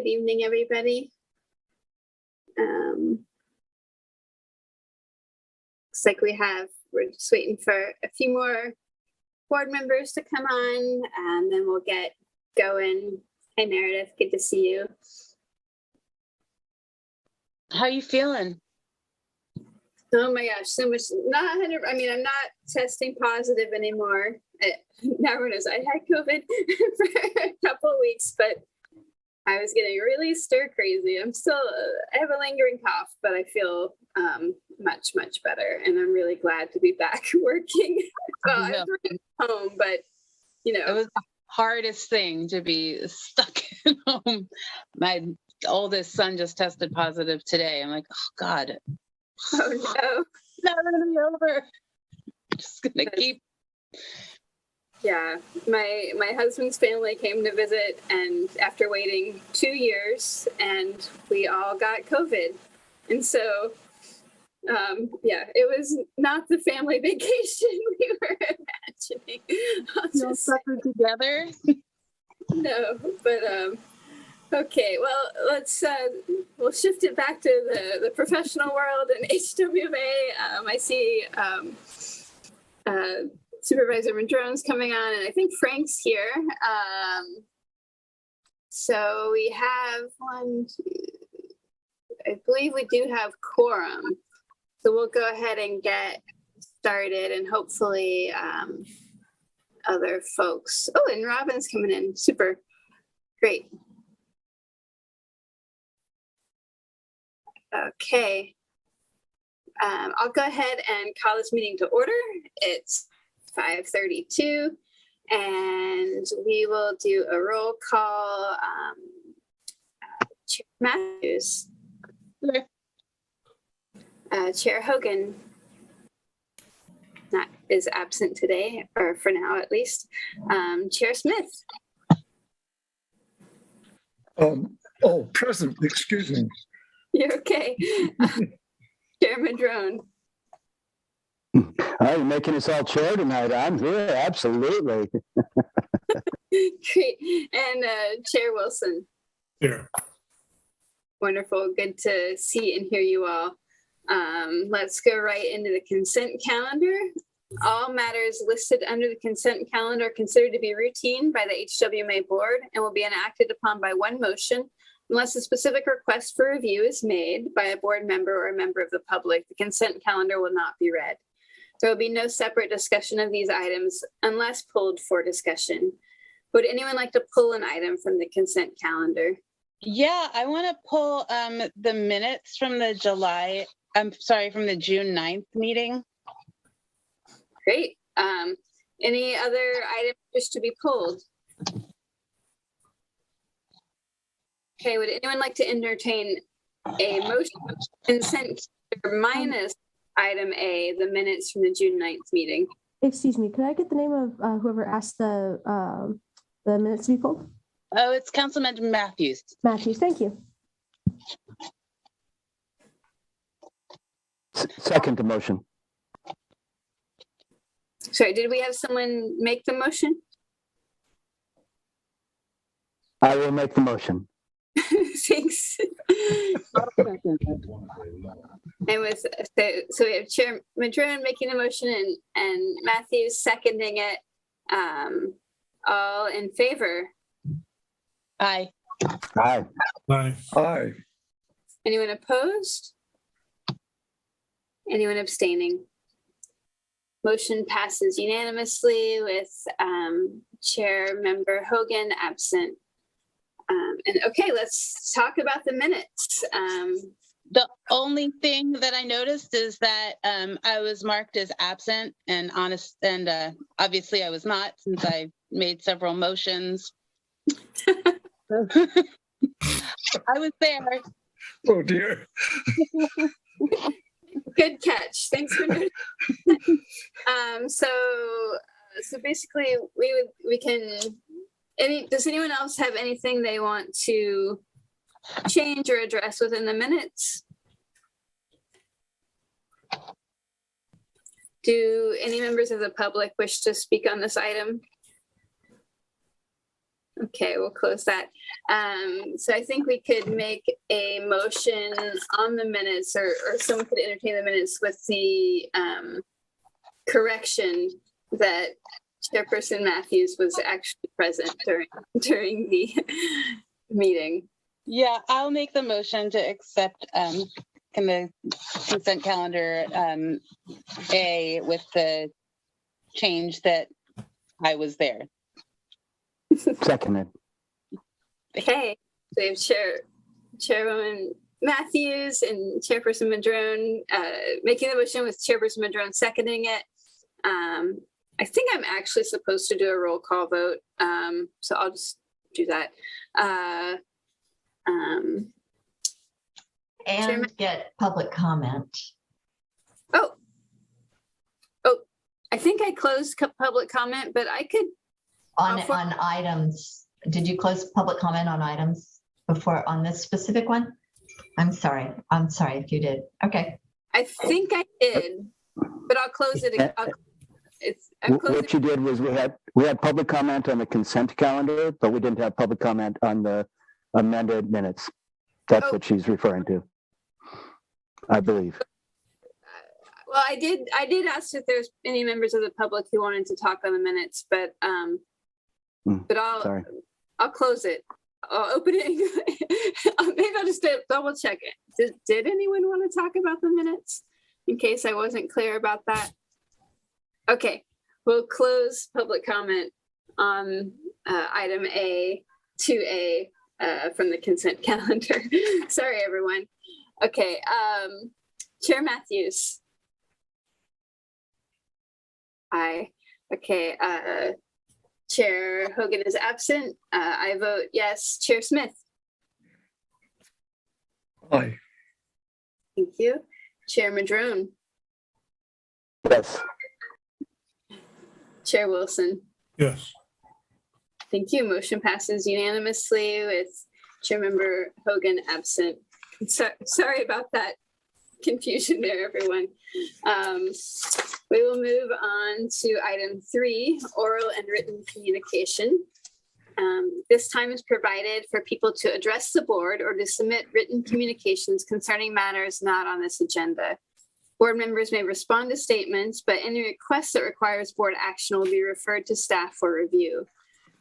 Good evening, everybody. Looks like we're just waiting for a few more board members to come on, and then we'll get going. Hi, Meredith, good to see you. How are you feeling? Oh my gosh, so much, not 100, I mean, I'm not testing positive anymore. Now everyone knows I had COVID for a couple of weeks, but I was getting really stir crazy. I have a lingering cough, but I feel much, much better. And I'm really glad to be back working. Well, I was working at home, but you know. It was the hardest thing to be stuck at home. My oldest son just tested positive today. I'm like, oh God. Oh no. It's never gonna be over. I'm just gonna keep. Yeah, my husband's family came to visit, and after waiting 2 years, and we all got COVID. And so, yeah, it was not the family vacation we were imagining. You'll suffer together. No, but okay. Well, we'll shift it back to the professional world and HWMA. I see Supervisor Madrone's coming on, and I think Frank's here. So we have I believe we do have quorum. So we'll go ahead and get started, and hopefully other folks. Oh, and Robin's coming in. Super. Great. Okay. I'll go ahead and call this meeting to order. It's 5:32, and we will do a roll call. Chair Matthews. Okay. Chair Hogan is absent today, or for now at least. Chair Smith. Present, excuse me. You're okay. Chair Madrone. Are you making us all chair tonight? I'm here, absolutely. Great. And Chair Wilson. Here. Wonderful. Good to see and hear you all. Let's go right into the consent calendar. All matters listed under the consent calendar are considered to be routine by the HWMA board and will be enacted upon by one motion unless a specific request for review is made by a board member or a member of the public. The consent calendar will not be read. There will be no separate discussion of these items unless pulled for discussion. Would anyone like to pull an item from the consent calendar? Yeah, I want to pull the minutes from the from the June 9th meeting. Great. Any other items wish to be pulled? Okay, would anyone like to entertain a motion consent minus item A, the minutes from the June 9th meeting? Excuse me, could I get the name of whoever asked the minutes to be pulled? Oh, it's Councilman Matthews. Matthews, thank you. Second to motion. Sorry, did we have someone make the motion? I will make the motion. Thanks. So we have Chair Madrone making the motion and Matthews seconding it. All in favor? Aye. Aye. Aye. Aye. Anyone opposed? Anyone abstaining? Motion passes unanimously with Chair Member Hogan absent. And okay, let's talk about the minutes. The only thing that I noticed is that I was marked as absent and honest, and obviously I was not, since I made several motions. I was there. Oh dear. Good catch. Thanks for noticing. So basically we can. Does anyone else have anything they want to change or address within the minutes? Do any members of the public wish to speak on this item? Okay, we'll close that. So I think we could make a motion on the minutes, or someone could entertain the minutes with the correction that Chairperson Matthews was actually present during the meeting. Yeah, I'll make the motion to accept the consent calendar A with the change that I was there. Seconded. Okay, so we have Chairwoman Matthews and Chairperson Madrone making the motion with Chairperson Madrone seconding it. I think I'm actually supposed to do a roll call vote, so I'll just do that. And get public comment. Oh, I think I closed public comment, but I could. On items. Did you close public comment on items before on this specific one? I'm sorry if you did. Okay. I think I did, but I'll close it. What you did was we had public comment on the consent calendar, but we didn't have public comment on the amended minutes. That's what she's referring to, I believe. Well, I did ask if there's any members of the public who wanted to talk on the minutes, but I'll close it. I'll open it. Maybe I'll just double check it. Did anyone want to talk about the minutes in case I wasn't clear about that? Okay, we'll close public comment on item A, 2A from the consent calendar. Sorry, everyone. Okay, Chair Matthews. Aye. Okay, Chair Hogan is absent. I vote yes. Chair Smith. Aye. Thank you. Chair Madrone. Yes. Chair Wilson. Yes. Thank you. Motion passes unanimously with Chair Member Hogan absent. Sorry about that confusion there, everyone. We will move on to item 3, oral and written communication. This time is provided for people to address the board or to submit written communications concerning matters not on this agenda. Board members may respond to statements, but any request that requires board action will be referred to staff for review.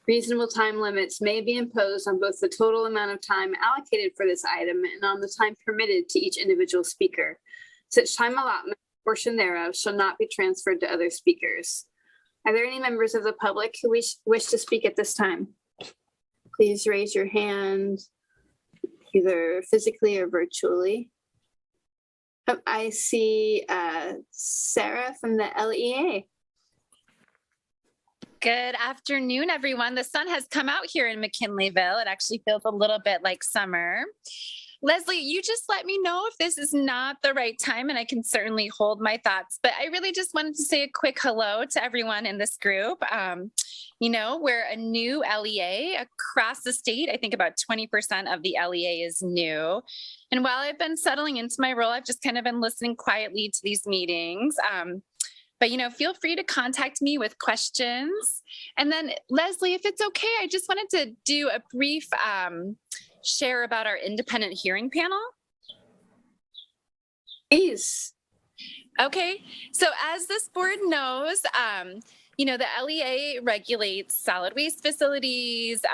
Reasonable time limits may be imposed on both the total amount of time allocated for this item and on the time permitted to each individual speaker. Such time allotment portion thereof shall not be transferred to other speakers. Are there any members of the public who wish to speak at this time? Please raise your hand, either physically or virtually. Oh, I see Sarah from the LEA. Good afternoon, everyone. The sun has come out here in McKinleyville. It actually feels a little bit like summer. Leslie, you just let me know if this is not the right time, and I can certainly hold my thoughts. But I really just wanted to say a quick hello to everyone in this group. We're a new LEA across the state. I think about 20% of the LEA is new. And while I've been settling into my role, I've just kind of been listening quietly to these meetings. But feel free to contact me with questions. And then, Leslie, if it's okay, I just wanted to do a brief share about our independent hearing panel. Please. Okay, so as this board knows, the LEA regulates solid waste facilities,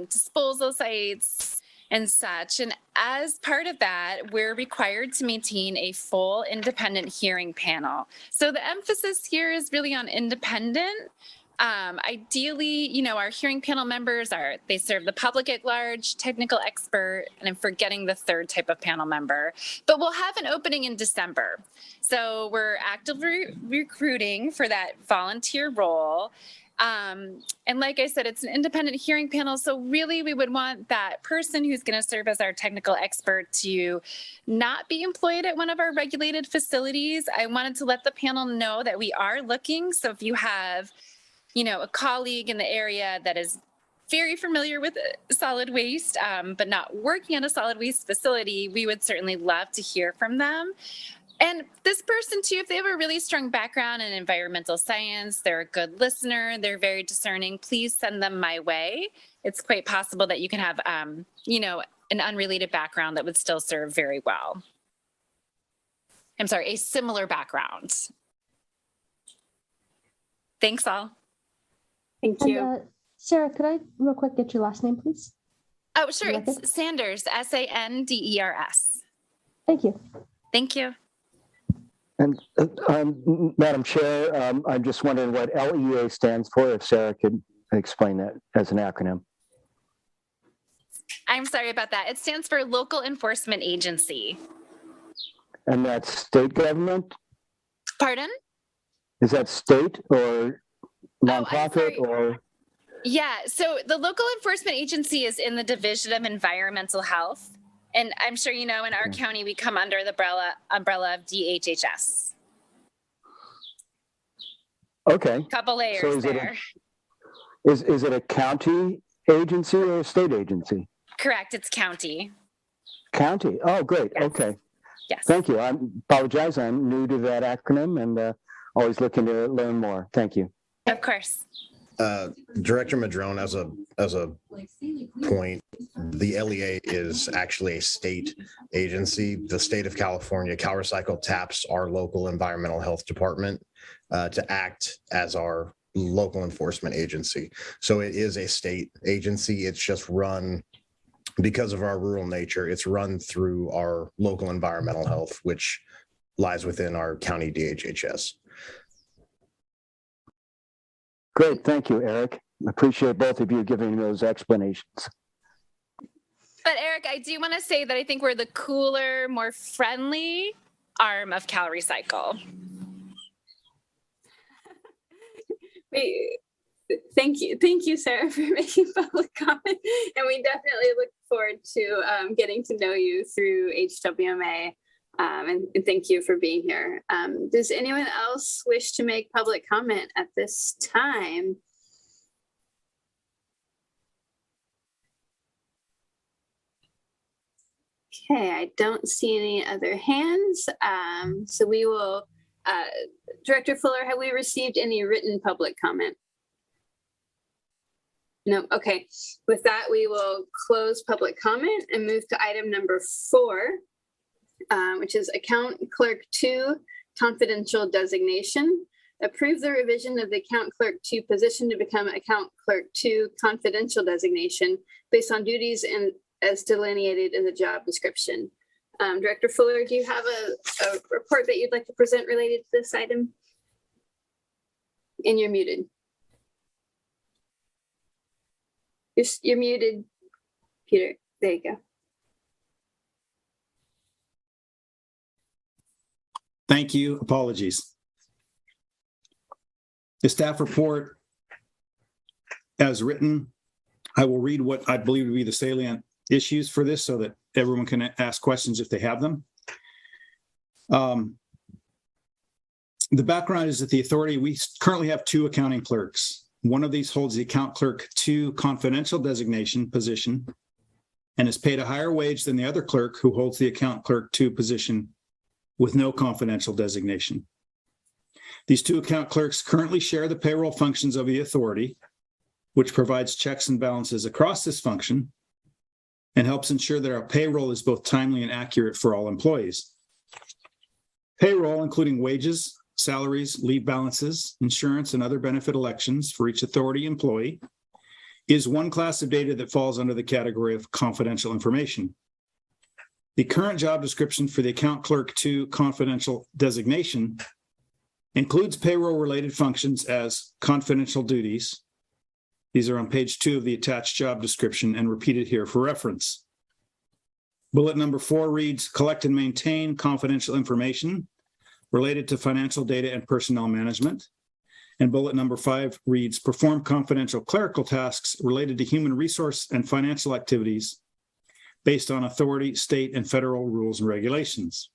disposal sites, and such. And as part of that, we're required to maintain a full independent hearing panel. So the emphasis here is really on independent. Ideally, our hearing panel members they serve the public at large, technical expert, and I'm forgetting the third type of panel member, but we'll have an opening in December. So we're actively recruiting for that volunteer role. And like I said, it's an independent hearing panel. So really we would want that person who's going to serve as our technical expert to not be employed at one of our regulated facilities. I wanted to let the panel know that we are looking. So if you have a colleague in the area that is very familiar with solid waste, but not working at a solid waste facility, we would certainly love to hear from them. And this person too, if they have a really strong background in environmental science, they're a good listener, they're very discerning, please send them my way. It's quite possible that you can have, you know, an unrelated background that would still serve very well. I'm sorry, a similar background. Thanks all. Thank And, you. Sarah, could I real quick get your last name, please? Oh, sure. You like It's Sanders, Sanders. Thank you. Thank you. And Madam Chair, I'm just wondering what LEA stands for, if Sarah could explain that as an acronym. I'm sorry about that. It stands for Local Enforcement Agency. And that's state government? Pardon? Is that state or I'm nonprofit sorry. or? Yeah, so the Local Enforcement Agency is in the Division of Environmental Health. And I'm sure you know in our county, we come under the umbrella of DHHS. Okay. Couple layers So is it there. Is it a county agency or a state agency? Correct, it's county. County. Oh, great. Yes. Okay. Yes. Thank you. I apologize. I'm new to that acronym and always looking to learn more. Thank you. Of course. Director Madrone, as a point, the LEA is actually a state agency. The state of California, CalRecycle taps our local environmental health department to act as our local enforcement agency. So it is a state agency. It's just run, because of our rural nature, it's run through our local environmental health, which lies within our county DHHS. Great. Thank you, Eric. Appreciate both of you giving those explanations. But Eric, I do want to say that I think we're the cooler, more friendly arm of CalRecycle. Thank you, Sarah, for making public comment. And we definitely look forward to getting to know you through HWMA. And thank you for being here. Does anyone else wish to make public comment at this time? Okay, I don't see any other hands. So we will, Director Fuller, have we received any written public comment? No, okay. With that, we will close public comment and move to item number 4, which is Account Clerk 2 confidential designation. Approve the revision of the Account Clerk 2 position to become Account Clerk 2 confidential designation based on duties and as delineated in the job description. Director Fuller, do you have a report that you'd like to present related to this item? And you're muted. You're muted, Peter. There you go. Thank you. Apologies. The staff report as written, I will read what I believe to be the salient issues for this so that everyone can ask questions if they have them. The background is that the authority, we currently have 2 accounting clerks. One of these holds the Account Clerk 2 confidential designation position and is paid a higher wage than the other clerk who holds the Account Clerk 2 position with no confidential designation. These 2 account clerks currently share the payroll functions of the authority, which provides checks and balances across this function and helps ensure that our payroll is both timely and accurate for all employees. Payroll, including wages, salaries, leave balances, insurance, and other benefit elections for each authority employee, is one class of data that falls under the category of confidential information. The current job description for the Account Clerk 2 confidential designation includes payroll-related functions as confidential duties. These are on page 2 of the attached job description and repeated here for reference. Bullet number 4 reads, collect and maintain confidential information related to financial data and personnel management. And bullet number 5 reads, perform confidential clerical tasks related to human resource and financial activities based on authority, state, and federal rules and regulations.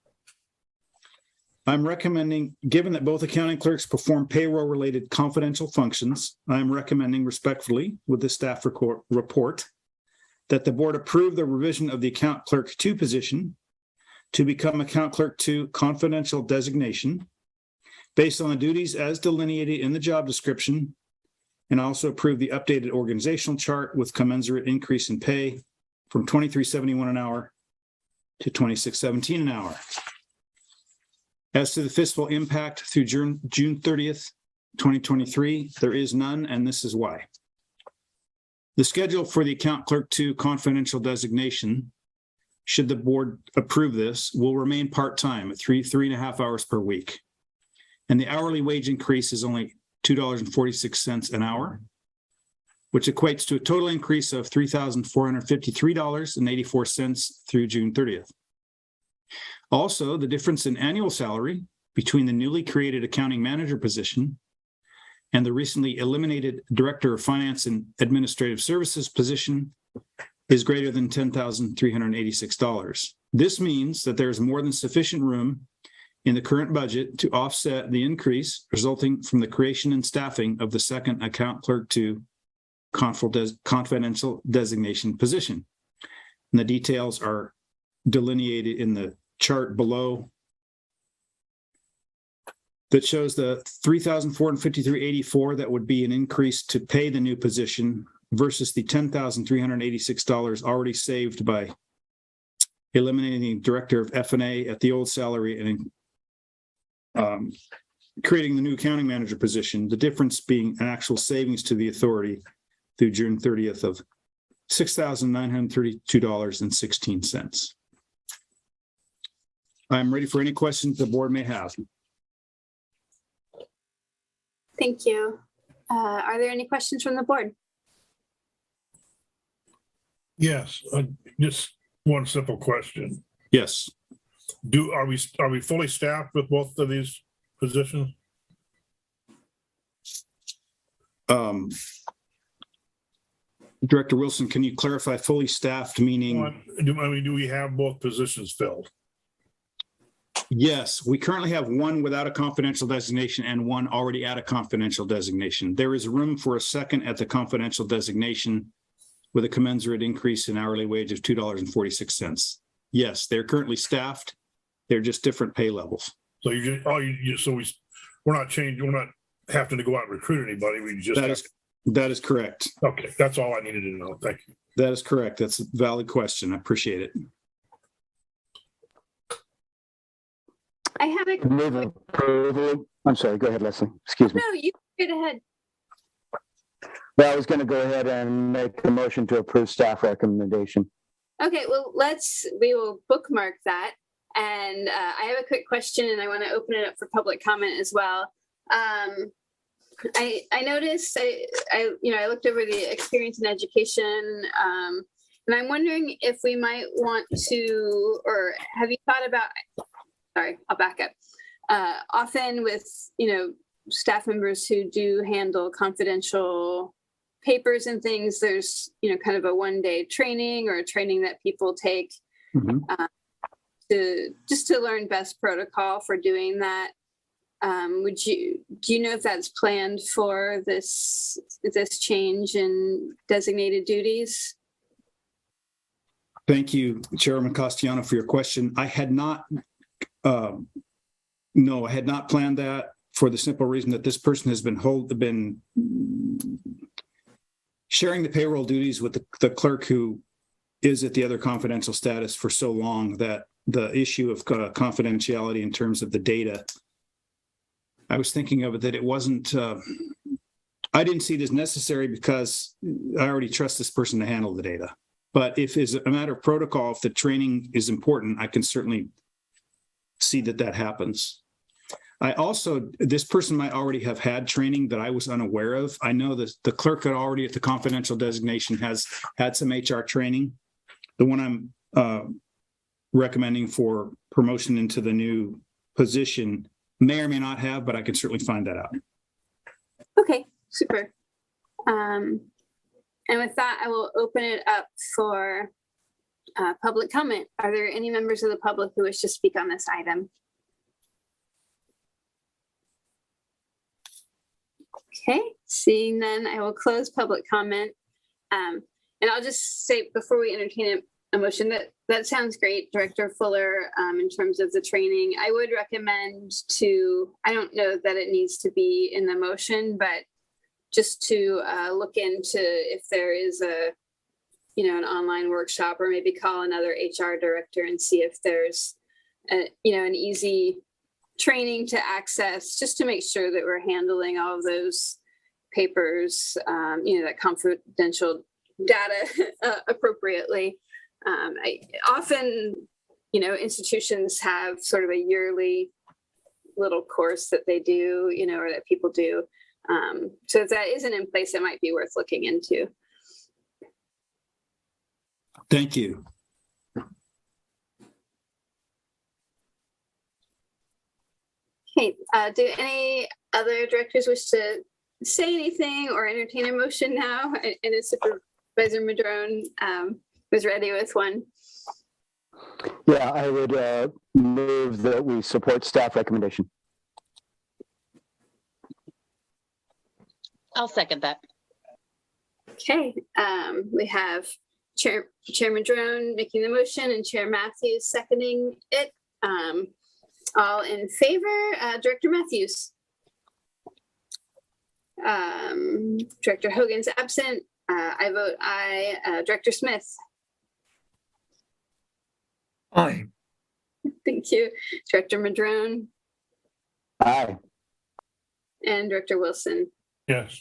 I'm recommending, given that both accounting clerks perform payroll-related confidential functions, I'm recommending respectfully with the staff report that the board approve the revision of the Account Clerk 2 position to become account clerk 2 confidential designation based on the duties as delineated in the job description, and also approve the updated organizational chart with commensurate increase in pay from $23.71 an hour to $26.17 an hour. As to the fiscal impact through June 30th, 2023, there is none, and this is why. The schedule for the account clerk 2 confidential designation, should the board approve this, will remain part-time at 3.5 hours per week. And the hourly wage increase is only $2.46 an hour, which equates to a total increase of $3,453.84 through June 30th. Also, the difference in annual salary between the newly created accounting manager position and the recently eliminated Director of Finance and Administrative Services position is greater than $10,386. This means that there is more than sufficient room in the current budget to offset the increase resulting from the creation and staffing of the second account clerk 2 confidential designation position. And the details are delineated in the chart below that shows the $3,453.84 that would be an increase to pay the new position versus the $10,386 already saved by eliminating Director of F&A at the old salary and creating the new accounting manager position, the difference being an actual savings to the authority through June 30th of $6,932.16. I'm ready for any questions the board may have. Thank you. Are there any questions from the board? Yes, just one simple question. Yes. Are we fully staffed with both of these positions? Director Wilson, can you clarify fully staffed meaning? Do we have both positions filled? Yes, we currently have one without a confidential designation and one already at a confidential designation. There is room for a second at the confidential designation with a commensurate increase in hourly wage of $2.46. Yes, they're currently staffed. They're just different pay levels. So we're not changing, we're not having to go out and recruit anybody. We just that is correct. Okay, that's all I needed to know. Thank you. That is correct. That's a valid question. I appreciate it. I have a. Move approval. I'm sorry, go ahead, Leslie. Excuse me. No, you go ahead. Well, I was going to go ahead and make a motion to approve staff recommendation. Okay, well, we will bookmark that. And I have a quick question and I want to open it up for public comment as well. I noticed, I looked over the experience in education, and I'm wondering if we might want to, or have you thought about, sorry, I'll back up. Often with, staff members who do handle confidential papers and things, there's, kind of a one-day training or a training that people take to learn best protocol for doing that. Do you know if that's planned for this change in designated duties? Thank you, Chairman Castellano, for your question. I had not, I had not planned that for the simple reason that this person has been sharing the payroll duties with the clerk who is at the other confidential status for so long that the issue of confidentiality in terms of the data, I was thinking of it that it wasn't, I didn't see it as necessary because I already trust this person to handle the data. But if it's a matter of protocol, if the training is important, I can certainly see that happens. This person might already have had training that I was unaware of. I know that the clerk that already at the confidential designation has had some HR training. The one I'm recommending for promotion into the new position may or may not have, but I can certainly find that out. Okay, super. And with that, I will open it up for public comment. Are there any members of the public who wish to speak on this item? Okay, seeing none, I will close public comment. And I'll just say before we entertain a motion that that sounds great, Director Fuller, in terms of the training. I would recommend I don't know that it needs to be in the motion, but just to look into if there is an online workshop, or maybe call another HR director and see if there's an easy training to access, just to make sure that we're handling all of those papers, that confidential data appropriately. Often, institutions have sort of a yearly little course that they do, or that people do. So if that isn't in place, it might be worth looking into. Thank you. Okay, do any other directors wish to say anything or entertain a motion now? And Supervisor Madrone was ready with one. Yeah, I would move that we support staff recommendation. I'll second that. Okay, we have Chair Madrone making the motion and Chair Matthews seconding it. All in favor, Director Matthews. Director Hogan's absent. I vote aye. Director Smith. Aye. Thank you. Director Madrone Aye. and Director Wilson. Yes.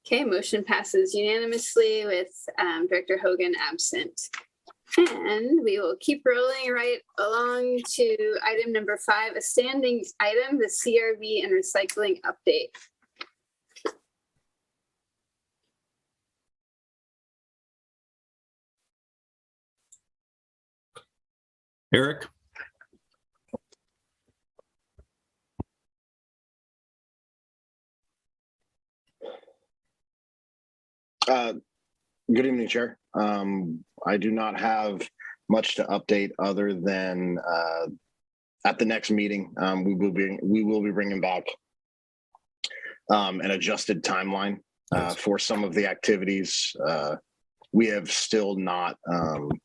Okay, motion passes unanimously with Director Hogan absent. And we will keep rolling right along to item number 5, a standing item, the CRV and recycling update. Eric? Good evening, Chair. I do not have much to update other than at the next meeting, we will be bringing back an adjusted timeline for some of the activities. We have still not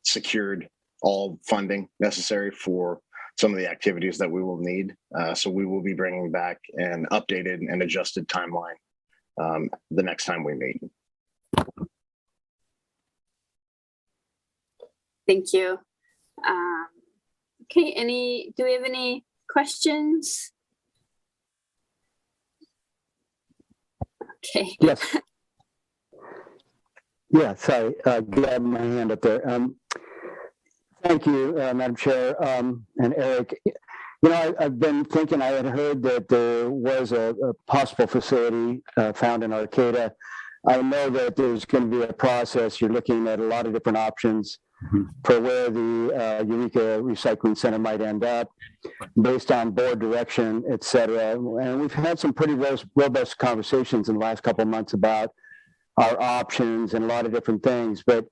secured all funding necessary for some of the activities that we will need. So we will be bringing back an updated and adjusted timeline the next time we meet. Thank you. Okay, do we have any questions? Okay. Yes. Yeah, sorry, grabbed my hand up there. Thank you, Madam Chair, and Eric. I've been thinking, I had heard that there was a possible facility found in Arcata. I know that there's going to be a process. You're looking at a lot of different options for where the Eureka Recycling Center might end up based on board direction, et cetera. And we've had some pretty robust conversations in the last couple of months about our options and a lot of different things. But,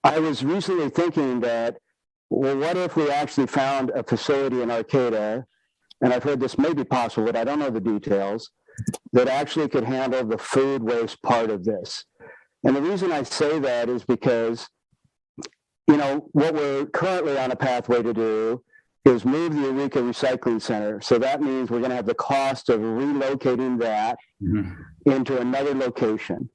I was recently thinking that, well, what if we actually found a facility in Arcata, and I've heard this may be possible, but I don't know the details, that actually could handle the food waste part of this. And the reason I say that is because, what we're currently on a pathway to do is move the Eureka Recycling Center. So that means we're going to have the cost of relocating that into another location.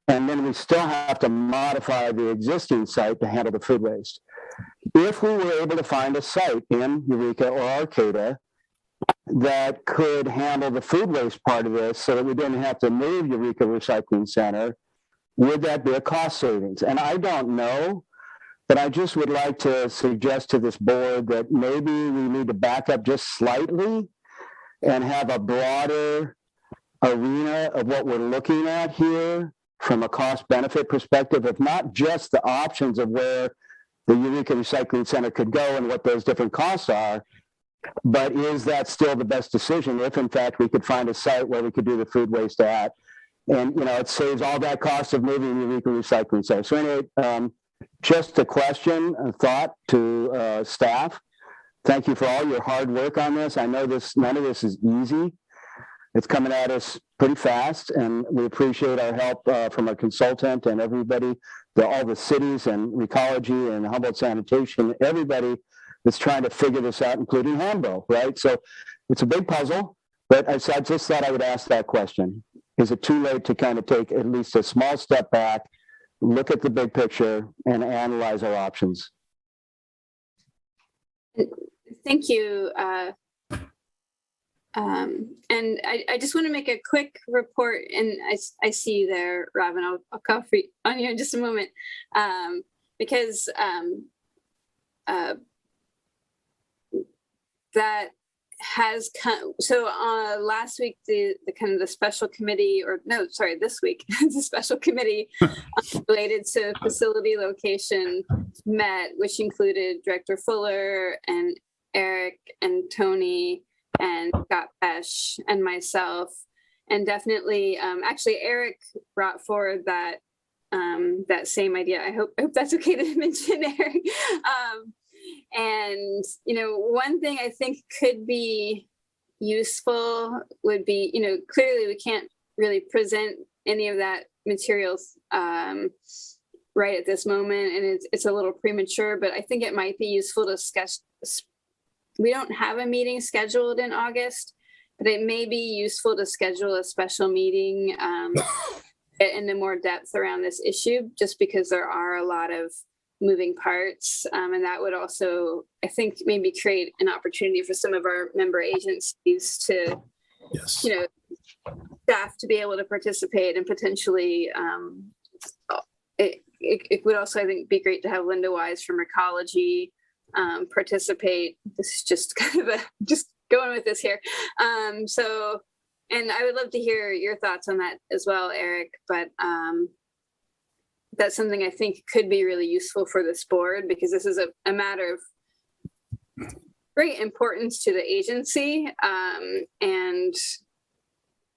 And then we still have to modify the existing site to handle the food waste. If we were able to find a site in Eureka or Arcata that could handle the food waste part of this so that we didn't have to move Eureka Recycling Center, would that be a cost savings? And I don't know, but I just would like to suggest to this board that maybe we need to back up just slightly and have a broader arena of what we're looking at here from a cost benefit perspective, if not just the options of where the Eureka Recycling Center could go and what those different costs are, but is that still the best decision if in fact we could find a site where we could do the food waste at? And, it saves all that cost of moving the Eureka Recycling Center. So anyway, just a question, a thought to staff. Thank you for all your hard work on this. I know none of this is easy, It's coming at us pretty fast, and we appreciate our help from our consultant and everybody, all the cities and Ecology and Humboldt Sanitation, everybody that's trying to figure this out, including Humboldt, right? So it's a big puzzle, but I just thought I would ask that question. Is it too late to kind of take at least a small step back, look at the big picture, and analyze our options? Thank you. And I just want to make a quick report, and I see you there, Robin. I'll call for you on you in just a moment, because that has come. So last week, the kind of the special committee, or no, sorry, this week, the special committee related to facility location met, which included Director Fuller and Eric and Tony and Scott Pesh and myself. And definitely, actually, Eric brought forward that that same idea. I hope that's okay to mention, Eric. And, you know, one thing I think could be useful would be, you know, clearly we can't really present any of that materials right at this moment, and it's a little premature, but I think it might be useful to discuss. We don't have a meeting scheduled in August, but it may be useful to schedule a special meeting get into more depth around this issue, just because there are a lot of moving parts. And that would also, I think, maybe create an opportunity for some of our member agencies to, Yes. you know, staff to be able to participate, and potentially it would also, I think, be great to have Linda Wise from Ecology participate. This is just kind of just going with this here. So, and I would love to hear your thoughts on that as well, Eric, but that's something I think could be really useful for this board, because this is a matter of great importance to the agency. And,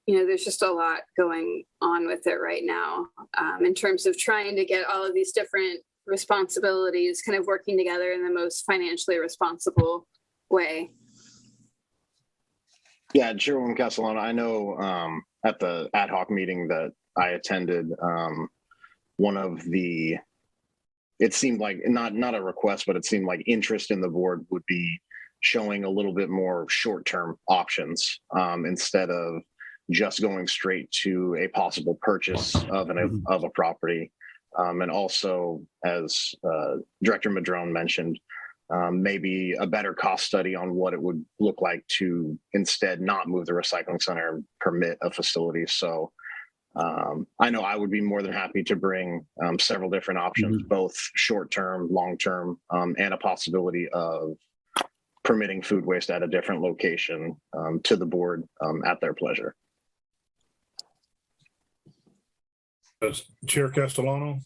you know, there's just a lot going on with it right now in terms of trying to get all of these different responsibilities kind of working together in the most financially responsible way. Yeah, Chairwoman Castellano, I know at the ad hoc meeting that I attended, one of the, it seemed like not a request, but it seemed like interest in the board would be showing a little bit more short-term options instead of just going straight to a possible purchase of a property. And also, as Director Madrone mentioned, maybe a better cost study on what it would look like to instead not move the recycling center and permit a facility. So I know I would be more than happy to bring several different options, both short-term, long-term, and a possibility of permitting food waste at a different location to the board at their pleasure. Chair Castellano?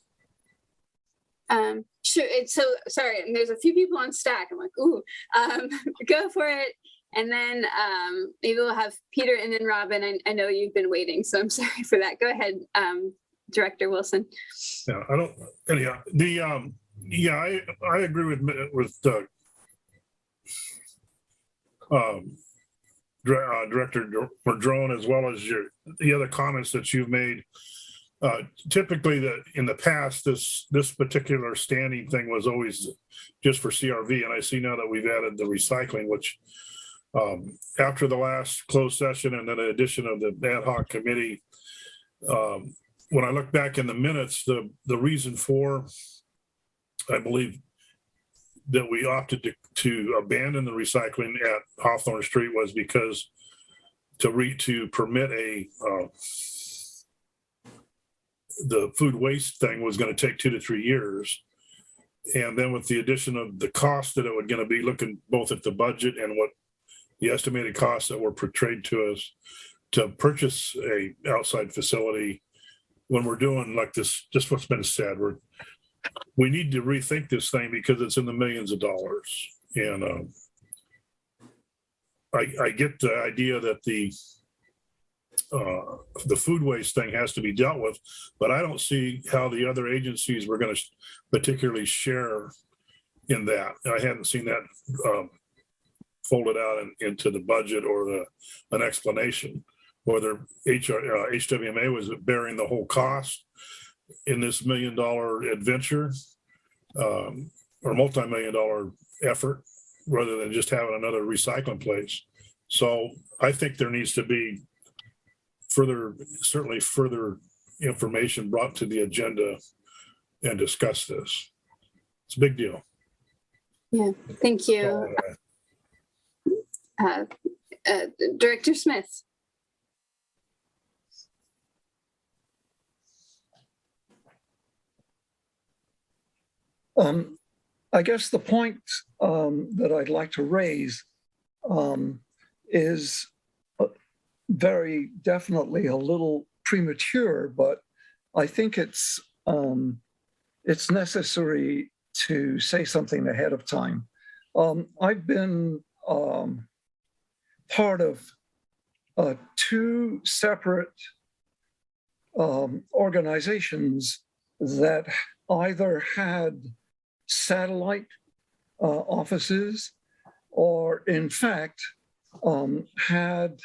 Sure. It's so sorry. And there's a few people on stack. I'm like, ooh, go for it. And then maybe we'll have Peter and then Robin. I know you've been waiting, so I'm sorry for that. Go ahead, Director Wilson. Yeah, I don't. Anyhow, I agree with Director Madrone, as well as the other comments that you've made. Typically, in the past, this particular standing thing was always just for CRV, and I see now that we've added the recycling, which after the last closed session and then the addition of the ad hoc committee, when I look back in the minutes, the reason for, I believe, that we opted to abandon the recycling at Hawthorne Street was because to permit the food waste thing was going to take 2 to 3 years. And then with the addition of the cost that it was going to be, looking both at the budget and what the estimated costs that were portrayed to us to purchase a outside facility, when we're doing like this, just what's been said, we need to rethink this thing because it's in the millions of dollars. And I get the idea that the food waste thing has to be dealt with, but I don't see how the other agencies were going to particularly share in that. I hadn't seen that folded out into the budget or an explanation. whether HWMA was bearing the whole cost in this $1 million adventure, or multi-million-dollar effort, rather than just having another recycling place. So I think there needs to be certainly further information brought to the agenda and discuss this. It's a big deal. Yeah, thank you. Director Smith. I guess the point that I'd like to raise is very definitely a little premature, but I think it's necessary to say something ahead of time. I've been part of two separate organizations that either had satellite offices or in fact had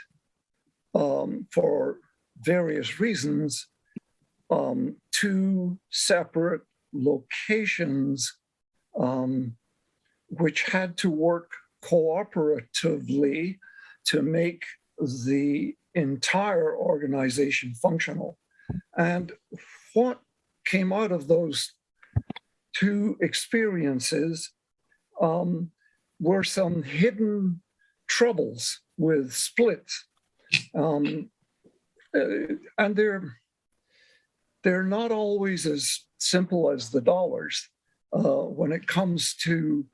for various reasons two separate locations which had to work cooperatively to make the entire organization functional. And what came out of those two experiences were some hidden troubles with splits. And they're not always as simple as the dollars when it comes to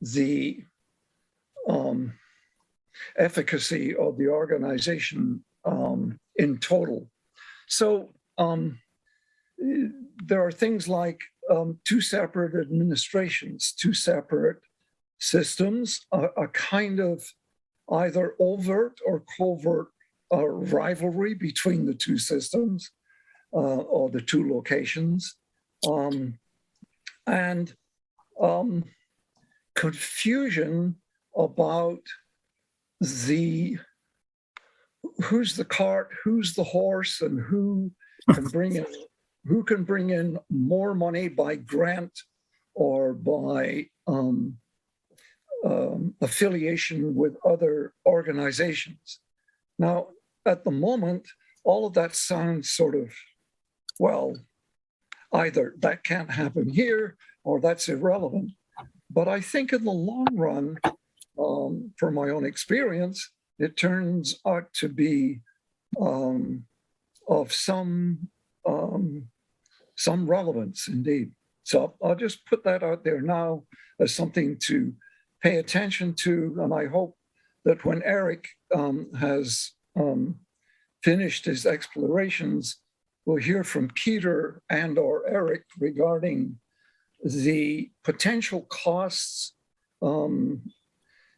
the efficacy of the organization in total. So there are things like two separate administrations, two separate systems, a kind of either overt or covert rivalry between the two systems or the two locations, and confusion about who's the cart, who's the horse, and who can bring in more money by grant or by affiliation with other organizations. Now, at the moment, all of that sounds sort of, well, either that can't happen here or that's irrelevant. But I think in the long run, from my own experience, it turns out to be of some relevance indeed. So I'll just put that out there now as something to pay attention to. And I hope that when Eric has finished his explorations, we'll hear from Peter and or Eric regarding the potential costs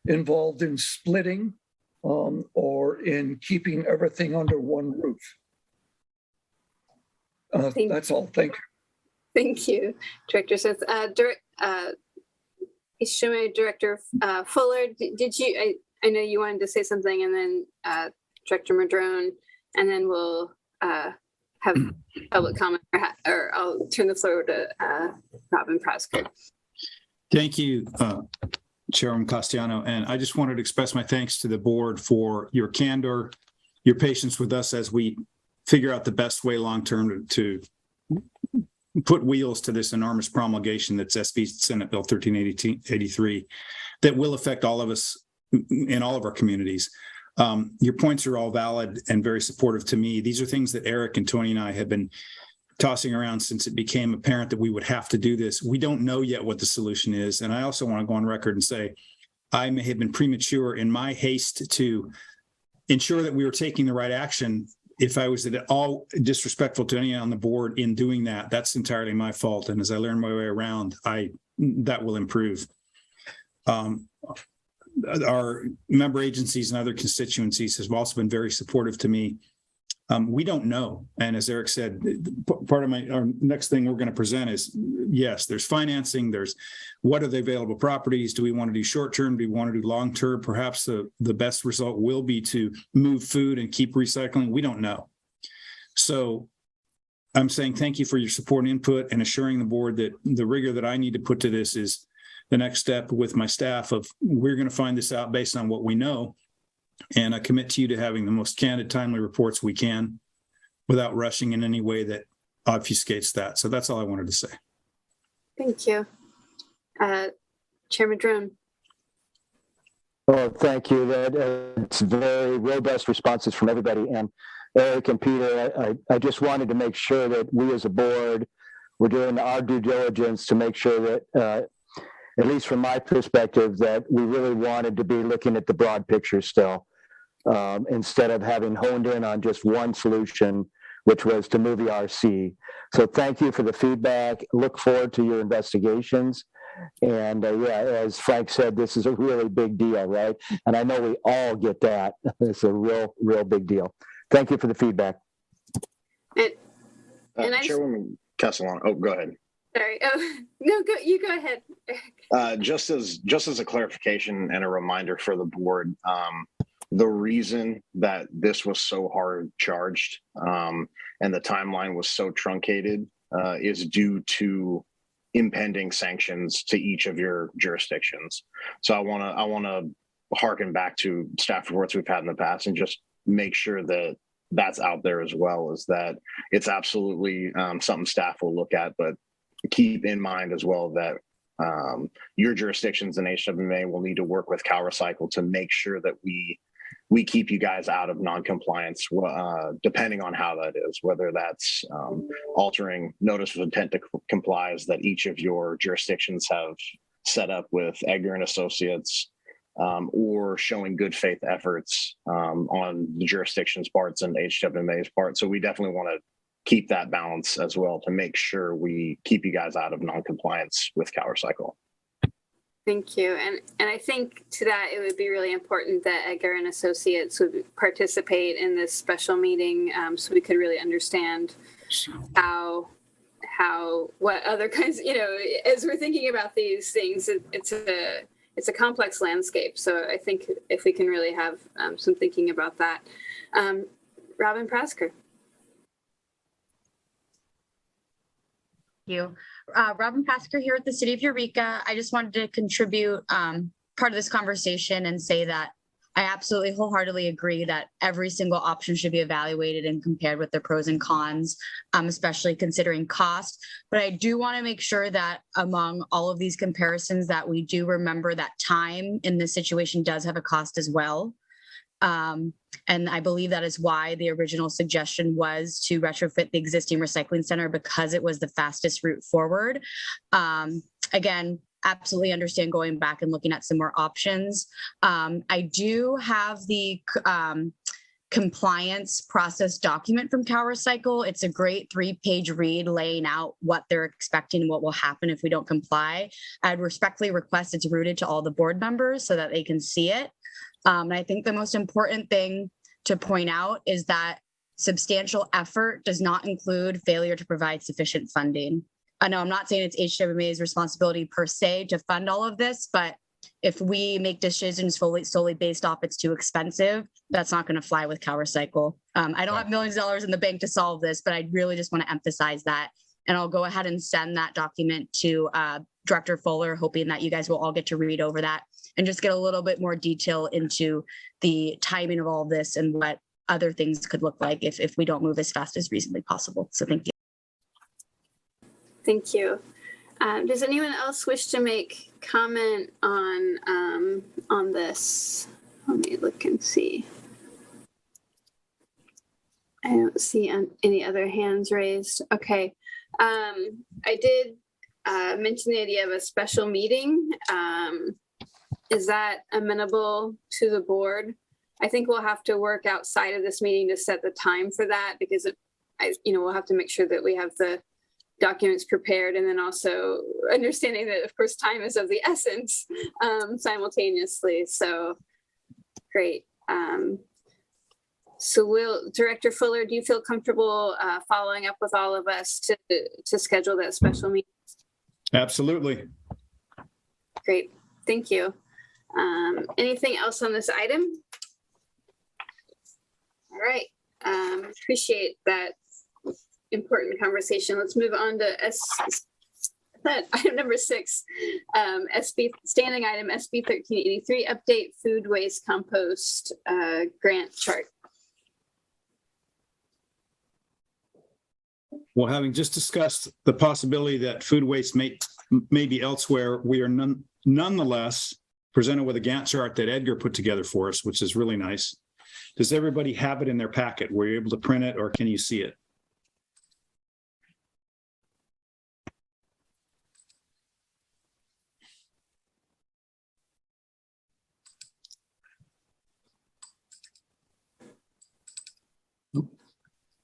involved in splitting or in keeping everything under one roof. That's all. Thank you. Thank you, Director Smith. Director Fuller, did you? I know you wanted to say something, and then Director Madrone, and then we'll have public comment, or I'll turn the floor over to Robin Prosker. Thank you, Chairman Castellano. And I just wanted to express my thanks to the board for your candor, your patience with us as we figure out the best way long-term to put wheels to this enormous promulgation that's SB Senate Bill 1383 that will affect all of us in all of our communities. Your points are all valid and very supportive to me. These are things that Eric and Tony and I have been tossing around since it became apparent that we would have to do this. We don't know yet what the solution is. And I also want to go on record and say, I may have been premature in my haste to ensure that we were taking the right action. If I was at all disrespectful to anyone on the board in doing that, that's entirely my fault. And as I learn my way around, that will improve. Our member agencies and other constituencies have also been very supportive to me. We don't know. And as Eric said, part of our next thing we're going to present is, yes, there's financing. There's what are the available properties? Do we want to do short-term? Do we want to do long-term? Perhaps the best result will be to move food and keep recycling. We don't know. So I'm saying thank you for your support and input, and assuring the board that the rigor that I need to put to this is the next step with my staff of we're going to find this out based on what we know. And I commit to you to having the most candid, timely reports we can without rushing in any way that obfuscates that. So that's all I wanted to say. Thank you. Chairman Drone. Oh, thank you. It's very robust responses from everybody. And Eric and Peter, I just wanted to make sure that we as a board were doing our due diligence to make sure that, at least from my perspective, that we really wanted to be looking at the broad picture still, instead of having honed in on just one solution, which was to move the RC. So thank you for the feedback. Look forward to your investigations. And yeah, as Frank said, this is a really big deal, right? And I know we all get that. It's a real big deal. Thank you for the feedback. And Chairwoman Castellano, oh, go ahead. sorry. Oh, no, you go ahead. Just as a clarification and a reminder for the board, the reason that this was so hard charged and the timeline was so truncated is due to impending sanctions to each of your jurisdictions. So I want to harken back to staff reports we've had in the past and just make sure that that's out there as well, is that it's absolutely something staff will look at, but keep in mind as well that your jurisdictions in HWMA will need to work with CalRecycle to make sure that we keep you guys out of non-compliance, depending on how that is, whether that's altering notice of intent to comply that each of your jurisdictions have set up with Edgar and Associates, or showing good faith efforts on the jurisdiction's parts and HWMA's part. So we definitely want to keep that balance as well to make sure we keep you guys out of non-compliance with CalRecycle. Thank you. And I think to that, it would be really important that Edgar and Associates would participate in this special meeting, so we could really understand what other kinds, as we're thinking about these things, it's a complex landscape. So I think if we can really have some thinking about that. Robin Prasker. Thank you. Robin Prasker here at the City of Eureka. I just wanted to contribute part of this conversation and say that I absolutely wholeheartedly agree that every single option should be evaluated and compared with their pros and cons, especially considering cost. But I do want to make sure that among all of these comparisons that we do remember that time in this situation does have a cost as well. And I believe that is why the original suggestion was to retrofit the existing recycling center, because it was the fastest route forward. Again, absolutely understand going back and looking at some more options. I do have the compliance process document from CalRecycle. It's a great 3-page read laying out what they're expecting and what will happen if we don't comply. I'd respectfully request it's routed to all the board members so that they can see it. And I think the most important thing to point out is that substantial effort does not include failure to provide sufficient funding. I know I'm not saying it's HWMA's responsibility per se to fund all of this, but if we make decisions solely based off it's too expensive, that's not going to fly with CalRecycle. I don't have millions of dollars in the bank to solve this, but I really just want to emphasize that. And I'll go ahead and send that document to Director Fuller, hoping that you guys will all get to read over that and just get a little bit more detail into the timing of all this and what other things could look like if we don't move as fast as reasonably possible. So thank you. Thank you. Does anyone else wish to make comment on this? Let me look and see. I don't see any other hands raised. Okay. I did mention the idea of a special meeting. Is that amenable to the board? I think we'll have to work outside of this meeting to set the time for that, because we'll have to make sure that we have the documents prepared, and then also understanding that, of course, time is of the essence simultaneously. So great. So Director Fuller, do you feel comfortable following up with all of us to schedule that special meeting? Absolutely. Great, thank you. Anything else on this item? All right, appreciate that important conversation. Let's move on to item number 6, standing item SB 1383, update food waste compost grant chart. Well, having just discussed the possibility that food waste may be elsewhere, we are nonetheless presented with a Gantt chart that Edgar put together for us, which is really nice. Does everybody have it in their packet? Were you able to print it or can you see it?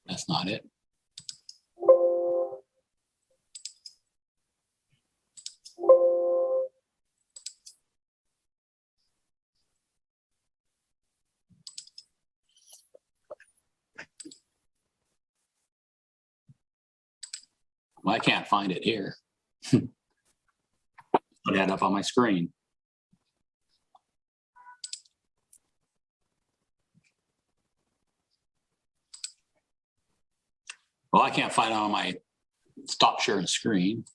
That's not it. Well, I can't find it here. Put that up on my screen. Well, I can't find it on my stop sharing screen.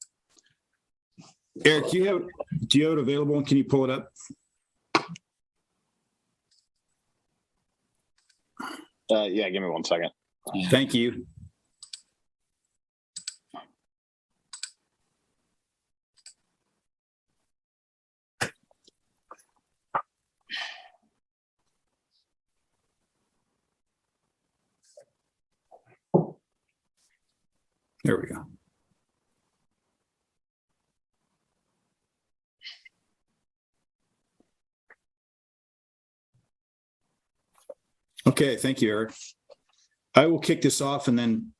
Eric, do you have it available and can you pull it up? Yeah, give me 1 second. Yeah. Thank you. There we go. Okay, thank you, Eric. I will kick this off and then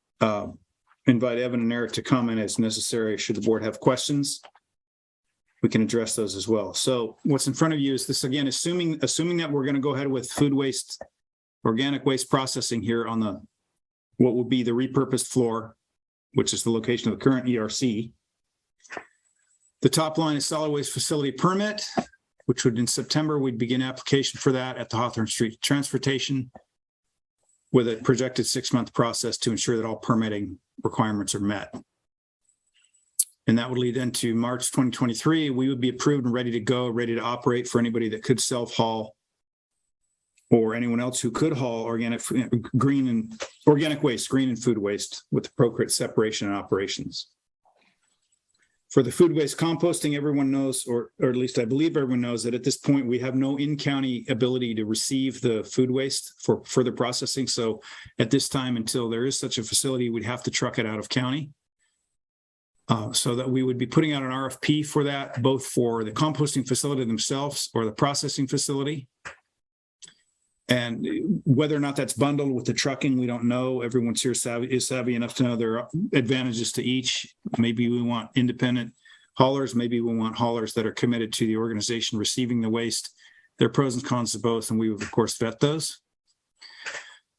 invite Evan and Eric to comment as necessary. Should the board have questions, we can address those as well. So what's in front of you is this, again, assuming that we're going to go ahead with food waste, organic waste processing here on the what will be the repurposed floor, which is the location of the current ERC. The top line is solid waste facility permit, which would in September, we'd begin application for that at the Hawthorne Street Transportation with a projected 6-month process to ensure that all permitting requirements are met. And that would lead into March 2023. We would be approved and ready to go, ready to operate for anybody that could self-haul or anyone else who could haul organic waste, green and food waste with appropriate separation and operations. For the food waste composting, everyone knows, or at least I believe everyone knows, that at this point we have no in-county ability to receive the food waste for further processing. So at this time, until there is such a facility, we'd have to truck it out of county. So that we would be putting out an RFP for that, both for the composting facility themselves or the processing facility. And whether or not that's bundled with the trucking, we don't know. Everyone's here is savvy enough to know there are advantages to each. Maybe we want independent haulers. Maybe we want haulers that are committed to the organization receiving the waste. There are pros and cons to both, and we would, of course, vet those.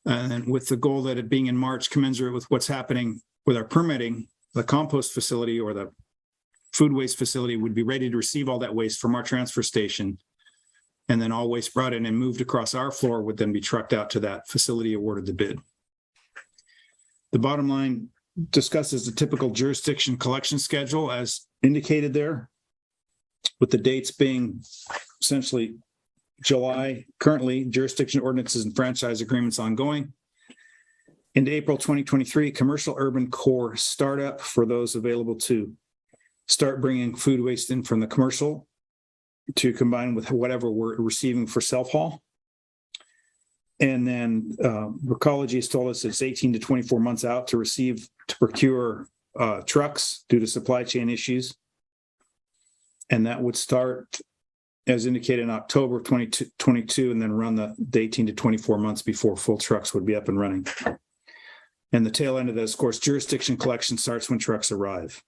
And with the goal that it being in March, commensurate with what's happening with our permitting, the compost facility or the food waste facility would be ready to receive all that waste from our transfer station. And then all waste brought in and moved across our floor would then be trucked out to that facility awarded the bid. The bottom line discusses the typical jurisdiction collection schedule as indicated there, with the dates being essentially July, currently jurisdiction ordinances and franchise agreements ongoing. Into April 2023, commercial urban core startup for those available to start bringing food waste in from the commercial to combine with whatever we're receiving for self-haul. And then Recology has told us it's 18 to 24 months out to procure trucks due to supply chain issues. And that would start, as indicated, in October 2022, and then run the 18 to 24 months before full trucks would be up and running. And the tail end of this, of course, jurisdiction collection starts when trucks arrive.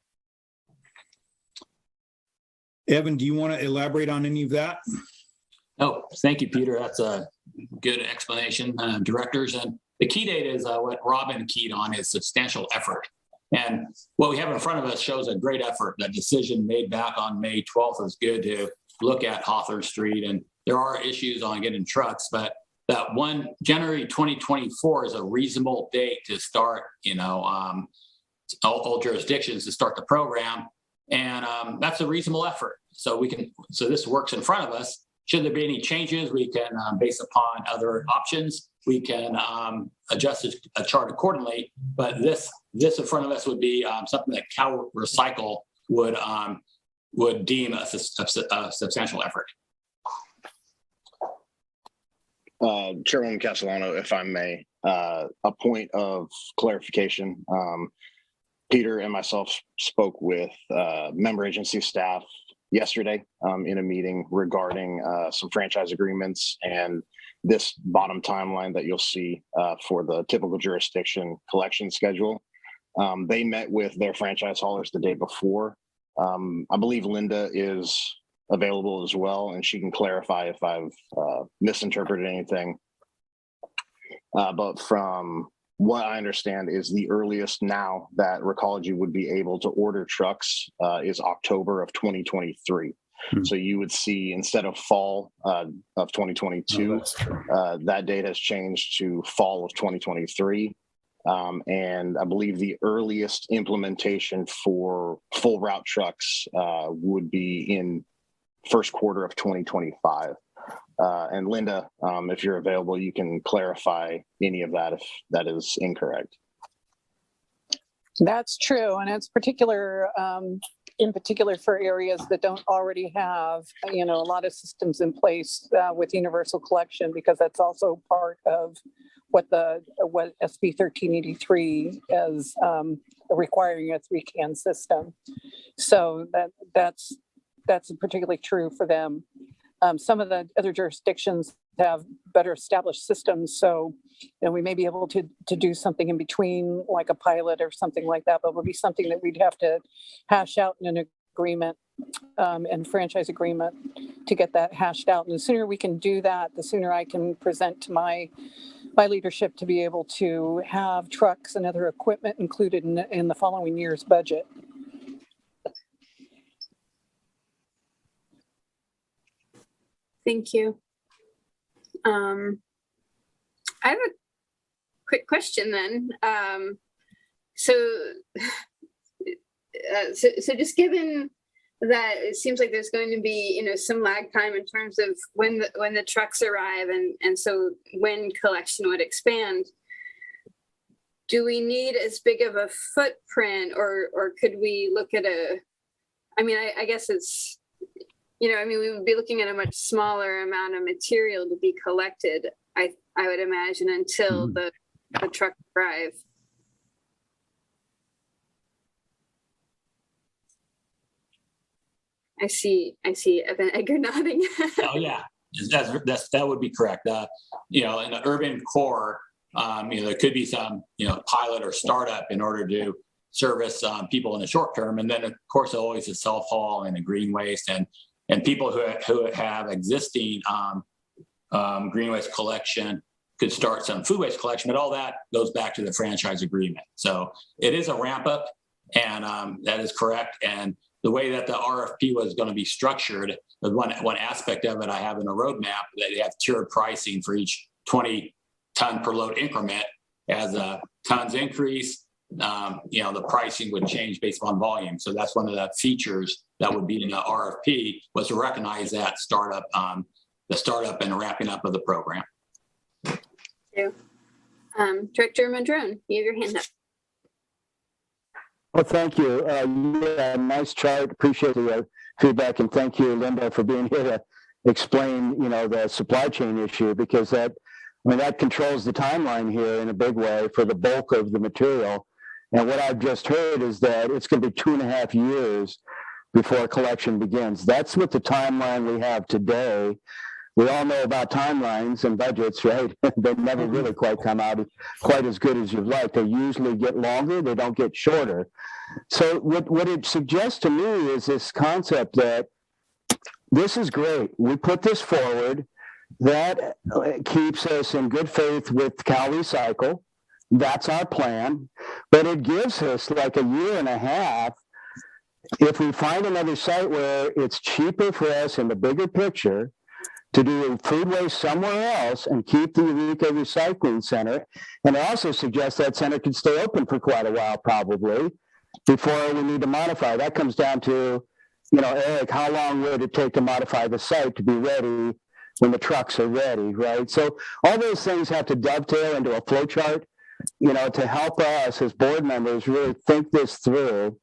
Evan, do you want to elaborate on any of that? Oh, thank you, Peter. That's good explanation, directors. And the key date is what Robin keyed on is substantial effort. And what we have in front of us shows a great effort. That decision made back on May 12th is good to look at Hawthorne Street. And there are issues on getting trucks, but that one January 2024 is a reasonable date to start, all jurisdictions to start the program. And that's a reasonable effort. So this works in front of us. Should there be any changes, we can, based upon other options, we can adjust a chart accordingly. But this in front of us would be something that Cal Recycle would deem a substantial effort. Chairwoman Castellano, if I may, a point of clarification. Peter and myself spoke with member agency staff yesterday in a meeting regarding some franchise agreements and this bottom timeline that you'll see for the typical jurisdiction collection schedule. They met with their franchise haulers the day before. I believe Linda is available as well, and she can clarify if I've misinterpreted anything. But from what I understand is the earliest now that Recology would be able to order trucks is October of 2023. So you would see, instead of fall of 2022, that date has changed to fall of 2023. And I believe the earliest implementation for full route trucks would be in first quarter of 2025. And Linda, if you're available, you can clarify any of that if that is incorrect. That's true, and it's in particular for areas that don't already have, a lot of systems in place with universal collection, because that's also part of what SB 1383 is requiring a 3-can system. So that's particularly true for them. Some of the other jurisdictions have better established systems, so we may be able to do something in between, like a pilot or something like that, but it would be something that we'd have to hash out in an agreement and franchise agreement to get that hashed out. And the sooner we can do that, the sooner I can present to my leadership to be able to have trucks and other equipment included in the following year's budget. Thank you. I have a quick question then. So just given that it seems like there's going to be, some lag time in terms of when the trucks arrive, and so when collection would expand, do we need as big of a footprint, or could we look at I guess it's, we would be looking at a much smaller amount of material to be collected, I would imagine, until the trucks arrive. I see Evan Edgar nodding. Oh yeah, that would be correct. In the urban core, there could be some, pilot or startup in order to service people in the short term, and then of course always a self-haul and a green waste and people who have existing green waste collection could start some food waste collection, but all that goes back to the franchise agreement. So it is a ramp up, and that is correct. And the way that the RFP was going to be structured, one aspect of it I have in a roadmap, that they have tiered pricing for each 20 ton per load increment. As tons increase, the pricing would change based on volume. So that's one of the features that would be in the RFP, was to recognize that startup, the startup and ramping up of the program. Thank you. Director Madrone, you have your hand up. Well, thank you. Yeah, nice chart. Appreciate the feedback, and thank you, Linda, for being here to explain, the supply chain issue, because that controls the timeline here in a big way for the bulk of the material. And what I've just heard is that it's going to be 2.5 years before collection begins. That's what the timeline we have today. We all know about timelines and budgets, right? They never really quite come out quite as good as you'd like. They usually get longer, they don't get shorter. So what it suggests to me is this concept that this is great. We put this forward. That keeps us in good faith with Cal Recycle. That's our plan. But it gives us like a year and a half. If we find another site where it's cheaper for us in the bigger picture to do food waste somewhere else and keep the Eureka Recycling Center, and I also suggest that center could stay open for quite a while probably before we need to modify. That comes down to, Eric, how long would it take to modify the site to be ready when the trucks are ready, right? So all those things have to dovetail into a flow chart, to help us as board members really think this through.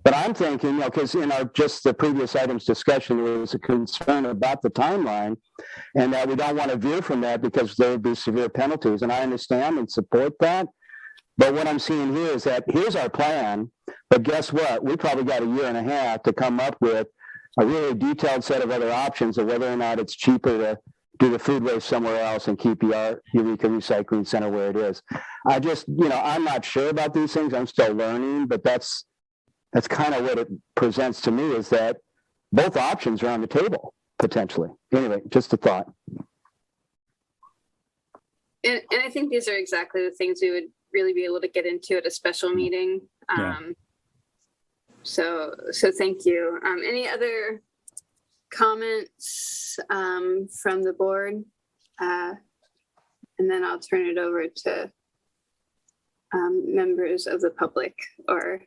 But I'm thinking, because in just the previous items discussion, there was a concern about the timeline and that we don't want to veer from that because there would be severe penalties. And I understand and support that. But what I'm seeing here is that here's our plan. But guess what? We probably got a year and a half to come up with a really detailed set of other options of whether or not it's cheaper to do the food waste somewhere else and keep our Eureka Recycling Center where it is. I just, I'm not sure about these things. I'm still learning, but that's kind of what it presents to me, is that both options are on the table potentially. Anyway, just a thought. And I think these are exactly the things we would really be able to get into at a special meeting. So thank you. Any other comments from the board? And then I'll turn it over to members of the public or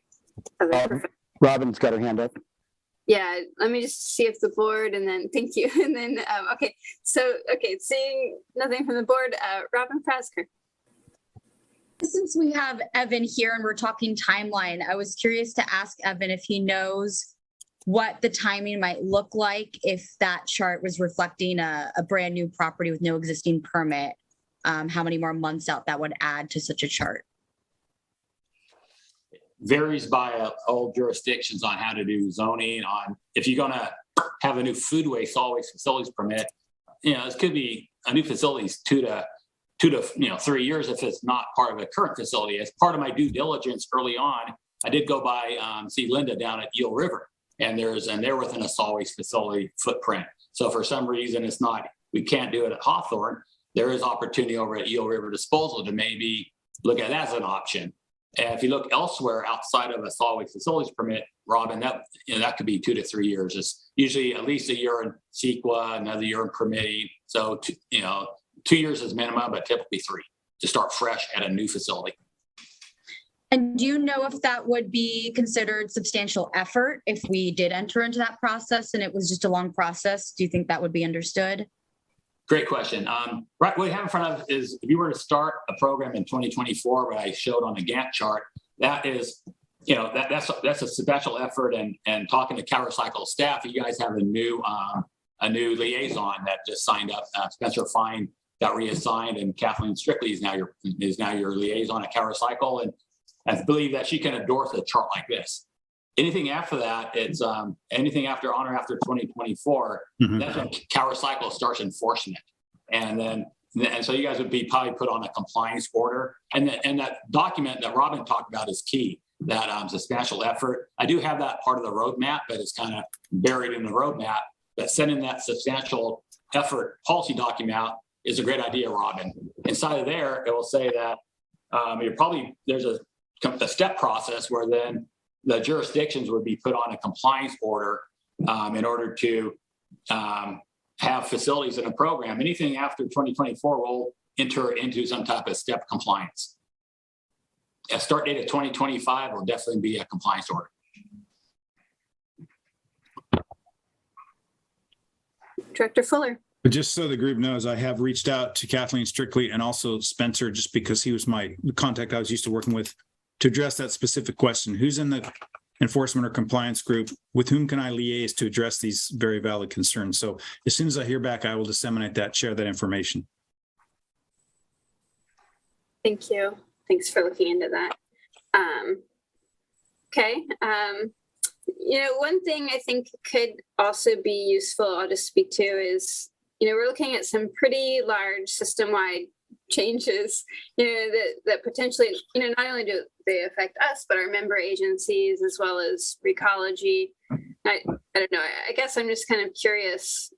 other. Robin's got her hand up. Yeah, let me just see if the board, and then thank you. And then, seeing nothing from the board, Robin Prasker. Since we have Evan here and we're talking timeline, I was curious to ask Evan if he knows what the timing might look like if that chart was reflecting a brand new property with no existing permit, how many more months out that would add to such a chart? Varies by all jurisdictions on how to do zoning. On if you're going to have a new food waste solid waste facilities permit, it could be a new facilities 2 to 3 years if it's not part of a current facility. As part of my due diligence early on, I did go by see Linda down at Eel River, and they're within a solid waste facility footprint. So for some reason we can't do it at Hawthorne. There is opportunity over at Eel River Disposal to maybe look at that as an option. And if you look elsewhere outside of a solid waste facilities permit, Robin, that could be 2 to 3 years. It's usually at least a year in CEQA, another year in permitting. So 2 years is minimum, but typically 3 to start fresh at a new facility. And do you know if that would be considered substantial effort if we did enter into that process and it was just a long process? Do you think that would be understood? Great question. Right, what we have in front of us is if you were to start a program in 2024, what I showed on the Gantt chart, that is, that's a special effort. And talking to Cal Recycle staff, you guys have a new liaison that just signed up. Spencer Fine got reassigned, and Kathleen Strictly is now your liaison at Cal Recycle, and I believe that she can endorse a chart like this. Anything after that, it's anything after 2024. That's when Cal Recycle starts enforcement, and so you guys would be probably put on a compliance order. And that document that Robin talked about is key. That substantial effort. I do have that part of the roadmap, but it's kind of buried in the roadmap. But sending that substantial effort policy document out is a great idea, Robin. Inside of there, it will say that there's a step process where then the jurisdictions would be put on a compliance order in order to have facilities in a program. Anything after 2024 will enter into some type of step compliance. A start date of 2025 will definitely be a compliance order. Director Fuller. But just so the group knows, I have reached out to Kathleen Strictly and also Spencer, just because he was my contact I was used to working with, to address that specific question. Who's in the enforcement or compliance group? With whom can I liaise to address these very valid concerns? So as soon as I hear back, I will disseminate that, share that information. Thank you. Thanks for looking into that. Okay. One thing I think could also be useful, I'll just speak to, is, we're looking at some pretty large system-wide changes, that potentially, not only do they affect us, but our member agencies as well as Recology. I don't know. I guess I'm just kind of curious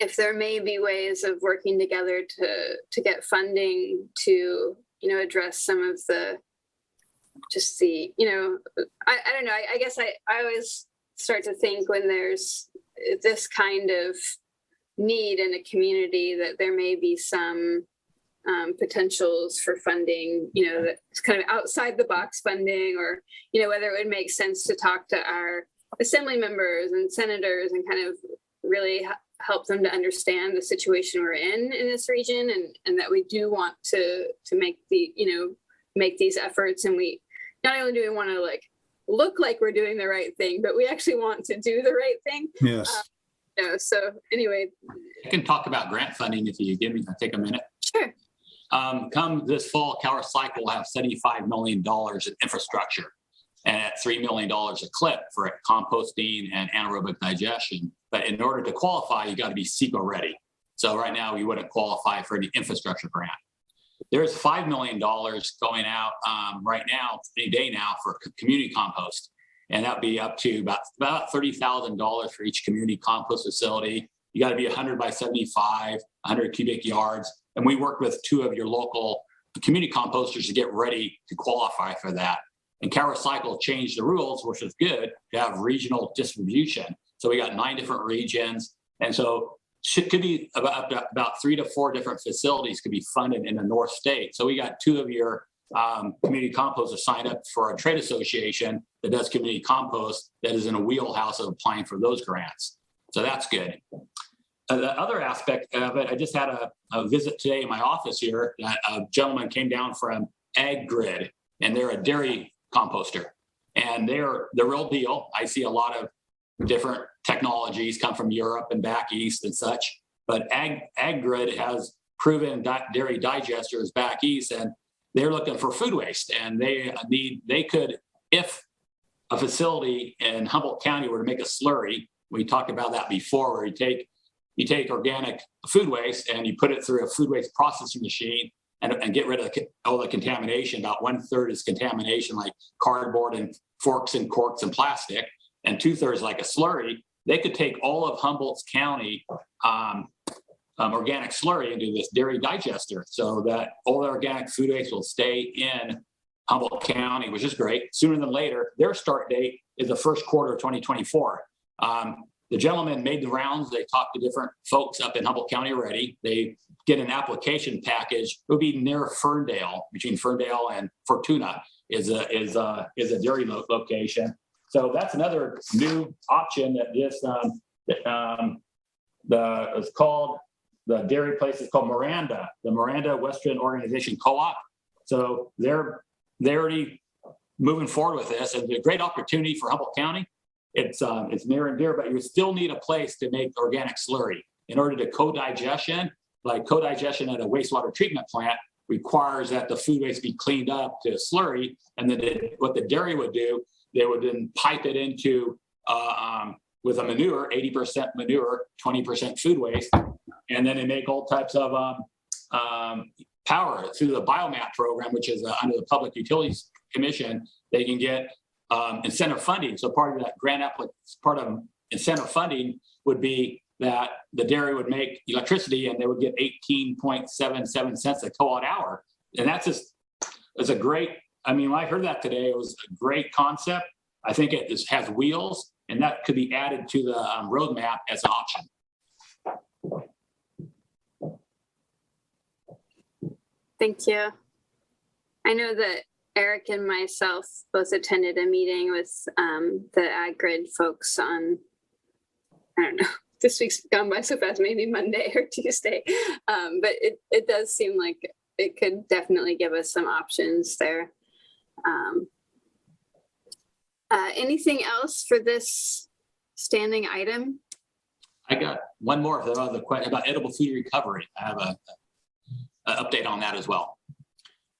if there may be ways of working together to get funding to, address some of the, just the, I don't know. I guess I always start to think when there's this kind of need in a community that there may be some potentials for funding, that's kind of outside the box funding, or, whether it would make sense to talk to our assembly members and senators and kind of really help them to understand the situation we're in this region, and that we do want to make make these efforts. And we not only do we want to look like we're doing the right thing, but we actually want to do the right thing. Yes. So anyway. I can talk about grant funding if you give me, take a minute. Sure. Come this fall, CalRecycle will have $75 million in infrastructure and at $3 million a clip for composting and anaerobic digestion. But in order to qualify, you got to be SEPA ready. So right now, we wouldn't qualify for any infrastructure grant. There's $5 million going out right now, any day now, for community compost. And that'd be up to about $30,000 for each community compost facility. You got to be 100 by 75, 100 cubic yards. And we work with 2 of your local community composters to get ready to qualify for that. And CalRecycle changed the rules, which is good, to have regional distribution. So we got 9 different regions. And so it could be about 3 to 4 different facilities could be funded in the North State. So we got 2 of your community composters signed up for a trade association that does community compost that is in a wheelhouse of applying for those grants. So that's good. The other aspect of it, I just had a visit today in my office here. A gentleman came down from Ag Grid, and they're a dairy composter, and they're the real deal. I see a lot of different technologies come from Europe and back east and such, but Ag Grid has proven dairy digesters back east, and they're looking for food waste, and they could, if a facility in Humboldt County were to make a slurry, we talked about that before, where you take organic food waste and you put it through a food waste processing machine and get rid of all the contamination. About 1/3 is contamination, like cardboard and forks and corks and plastic, and 2/3 like a slurry. They could take all of Humboldt County organic slurry into this dairy digester, so that all the organic food waste will stay in Humboldt County, which is great. Sooner than later, their start date is the first quarter of 2024. The gentleman made the rounds. They talked to different folks up in Humboldt County already. They get an application package. It would be near Ferndale, between Ferndale and Fortuna is a dairy location. So that's another new option that this it's called, the dairy place is called Miranda, the Miranda Western Organization Co-op. So they're already moving forward with this, and a great opportunity for Humboldt County. It's near and dear, but you still need a place to make organic slurry. In order to co-digestion, like co-digestion at a wastewater treatment plant requires that the food waste be cleaned up to slurry, and then what the dairy would do, they would then pipe it into with a manure, 80% manure, 20% food waste, and then they make all types of power through the Biomat program, which is under the Public Utilities Commission. They can get incentive funding. So part of that part of incentive funding would be that the dairy would make electricity and they would get 18.77 cents a kilowatt hour. And that's a great, when I heard that today, it was a great concept. I think it has wheels, and that could be added to the roadmap as an option. Thank you. I know that Eric and myself both attended a meeting with the Ag Grid folks on, I don't know, this week's gone by so fast, maybe Monday or Tuesday. But it does seem like it could definitely give us some options there. Anything else for this standing item? I got one more of the question about edible food recovery. I have an update on that as well.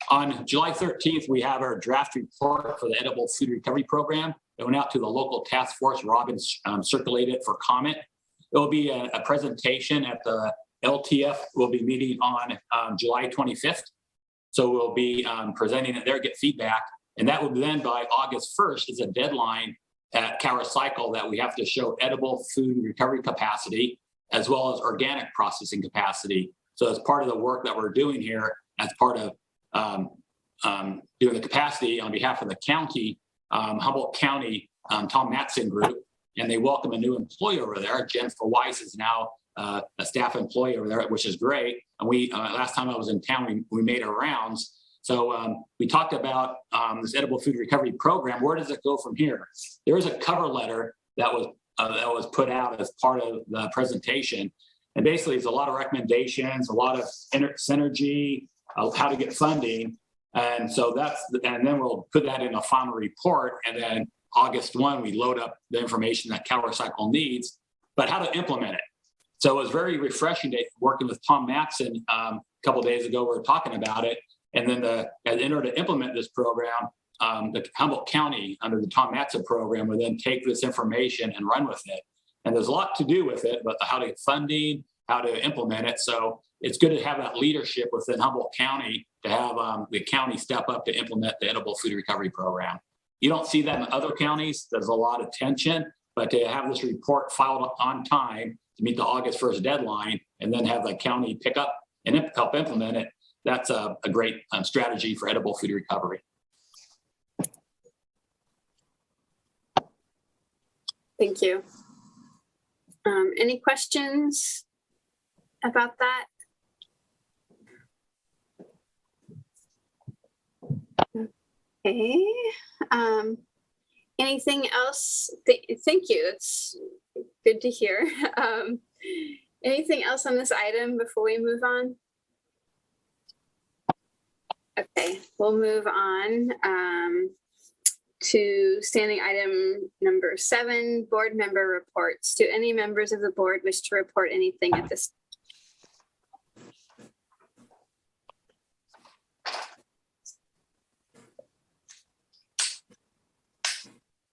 On July 13th, we have our draft report for the edible food recovery program. It went out to the local task force. Robin circulated it for comment. It will be a presentation at the LTF. We'll be meeting on July 25th. So we'll be presenting it there, get feedback. And that will then by August 1st is a deadline at CalRecycle that we have to show edible food recovery capacity. as well as organic processing capacity. So as part of the work that we're doing here, as part of doing the capacity on behalf of the county, Humboldt County, Tom Matson Group, and they welcome a new employee over there. Jennifer Weiss is now a staff employee over there, which is great. And we, last time I was in town, we made our rounds. So we talked about this edible food recovery program. Where does it go from here? There is a cover letter that was put out as part of the presentation. And basically it's a lot of recommendations, a lot of synergy, how to get funding. And so and then we'll put that in a final report. And then August 1, we load up the information that CalRecycle needs, but how to implement it. So it was very refreshing to working with Tom Matson a couple of days ago. We were talking about it. And then in order to implement this program, the Humboldt County under the Tom Matson program would then take this information and run with it. And there's a lot to do with it, but how to get funding, how to implement it. So it's good to have that leadership within Humboldt County to have the county step up to implement the edible food recovery program. You don't see that in other counties. There's a lot of tension, but to have this report filed on time to meet the August 1st deadline and then have the county pick up and help implement it, that's a great strategy for edible food recovery. Thank you. Any questions about that? Okay. Anything else? Thank you. That's good to hear. Anything else on this item before we move on? Okay, we'll move on to standing item number 7, board member reports. Do any members of the board wish to report anything at this?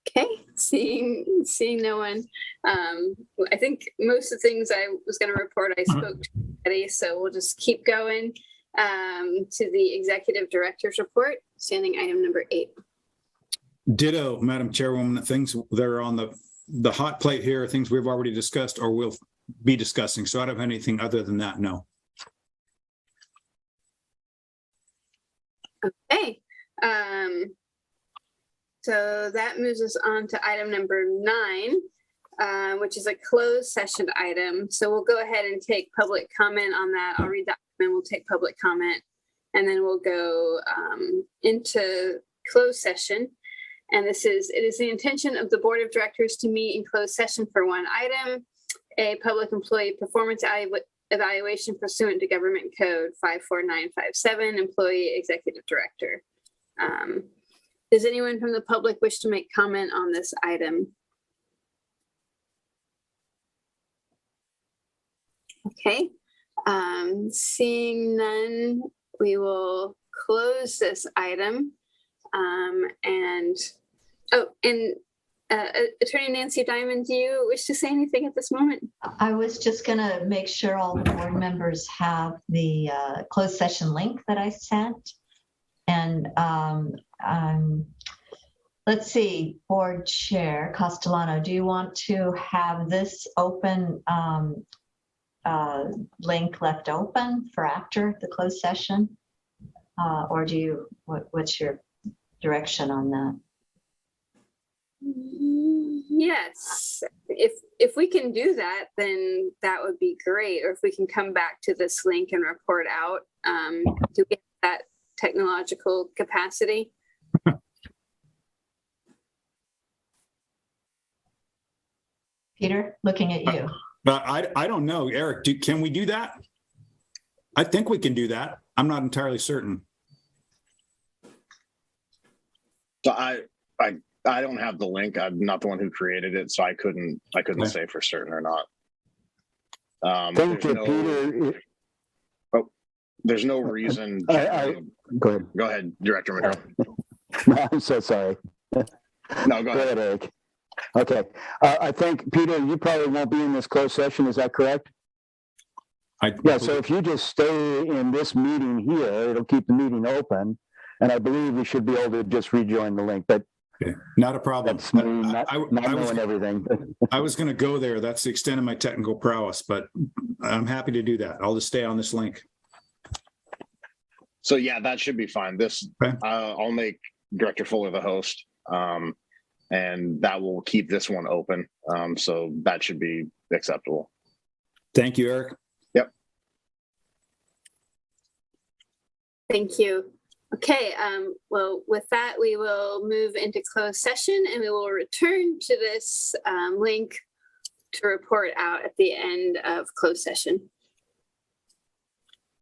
Okay, seeing no one. I think most of the things I was going to report I spoke to already, so we'll just keep going to the executive director's report, standing item number 8. Ditto, Madam Chairwoman. Things that are on the hot plate here are things we've already discussed or will be discussing. So I don't have anything other than that, no. Okay. So that moves us on to item number 9, which is a closed session item. So we'll go ahead and take public comment on that. I'll read that and we'll take public comment, and then we'll go into closed session. And it is the intention of the board of directors to meet in closed session for one item, a public employee performance evaluation pursuant to government code 54957, employee executive director. Does anyone from the public wish to make comment on this item? Okay, seeing none, we will close this item. Attorney Nancy Diamond, do you wish to say anything at this moment? I was just going to make sure all the board members have the closed session link that I sent. And let's see, Board Chair Castellano, do you want to have this open link left open for after the closed session? Or do you, what's your direction on that? Yes, if we can do that, then that would be great. Or if we can come back to this link and report out, do we have that technological capacity? Peter, looking at you. I don't know, Eric, can we do that? I think we can do that. I'm not entirely certain. So I don't have the link. I'm not the one who created it, so I couldn't say for certain or not. Thank you, Peter. There's no reason. Go ahead. Go ahead, Director Madrone. No, I'm so sorry. No, go ahead, Eric. Okay. I think, Peter, you probably won't be in this closed session. Is that correct? Yeah, so if you just stay in this meeting here, it'll keep the meeting open. And I believe we should be able to just rejoin the link. But Okay, not a problem. That's me not I was knowing everything. I was going to go there. That's the extent of my technical prowess, but I'm happy to do that. I'll just stay on this link. So yeah, that should be fine. This, Okay. I'll make Director Fuller the host, and that will keep this one open. So that should be acceptable. Thank you, Eric. Yep. Thank you. Okay, well, with that, we will move into closed session and we will return to this link to report out at the end of closed session.